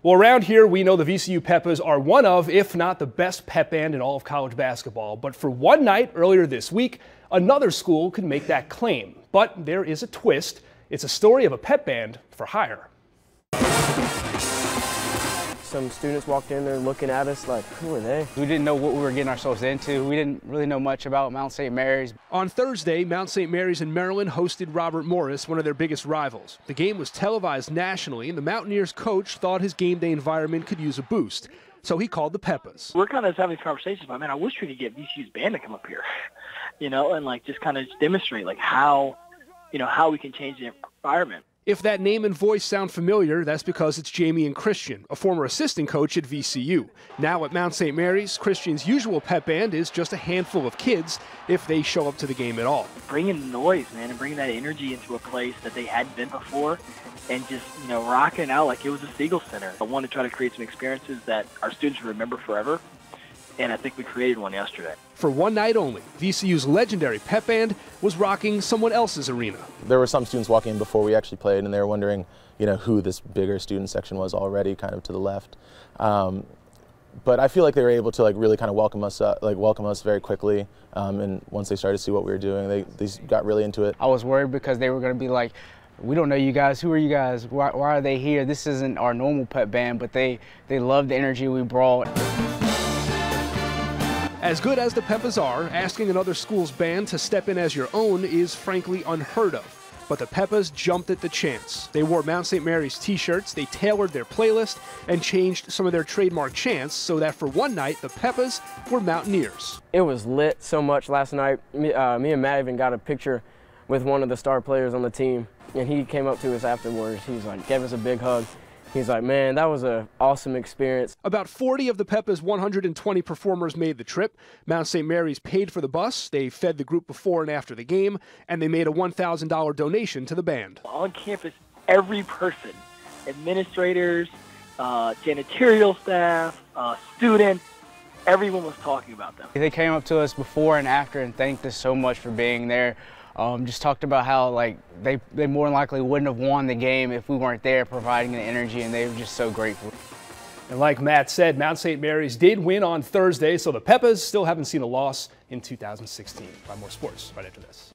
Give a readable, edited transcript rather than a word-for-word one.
Well, around here, we know the VCU Peppas are one of, if not the best pep band in all of college basketball. But for one night earlier this week, another school could make that claim. But there is a twist. It's a story of a pep band for hire. Some students walked in there looking at us like, who are they? We didn't know what we were getting ourselves into. We didn't really know much about Mount St. Mary's. On Thursday, Mount St. Mary's in Maryland hosted Robert Morris, one of their biggest rivals. The game was televised nationally, and the Mountaineers coach thought his game day environment could use a boost. So he called the Peppas. We're kind of having these conversations about, man, I wish we could get VCU's band to come up here, and like just kind of demonstrate like how we can change the environment. If that name and voice sound familiar, that's because it's Jamie and Christian, a former assistant coach at VCU. Now at Mount St. Mary's, Christian's usual pep band is just a handful of kids if they show up to the game at all. Bringing the noise, man, and bringing that energy into a place that they hadn't been before and just, rocking out like it was a Siegel Center. I want to try to create some experiences that our students remember forever, and I think we created one yesterday. For one night only, VCU's legendary pep band was rocking someone else's arena. There were some students walking in before we actually played, and they were wondering, who this bigger student section was already, kind of to the left. But I feel like they were able to really kind of welcome us very quickly. And once they started to see what we were doing, they got really into it. I was worried because they were going to be like, we don't know you guys. Who are you guys? Why are they here? This isn't our normal pep band, but they loved the energy we brought. As good as the Peppas are, asking another school's band to step in as your own is frankly unheard of. But the Peppas jumped at the chance. They wore Mount St. Mary's t-shirts, they tailored their playlist, and changed some of their trademark chants so that for one night, the Peppas were Mountaineers. It was lit so much last night. Me and Matt even got a picture with one of the star players on the team, and he came up to us afterwards. He was like, gave us a big hug. He's like, man, that was an awesome experience. About 40 of the Peppas' 120 performers made the trip. Mount St. Mary's paid for the bus, they fed the group before and after the game, and they made a $1,000 donation to the band. On campus, every person, administrators, janitorial staff, students, everyone was talking about them. They came up to us before and after and thanked us so much for being there. Just talked about how they more than likely wouldn't have won the game if we weren't there providing the energy, and they were just so grateful. And like Matt said, Mount St. Mary's did win on Thursday, so the Peppas still haven't seen a loss in 2016. Find more sports right after this.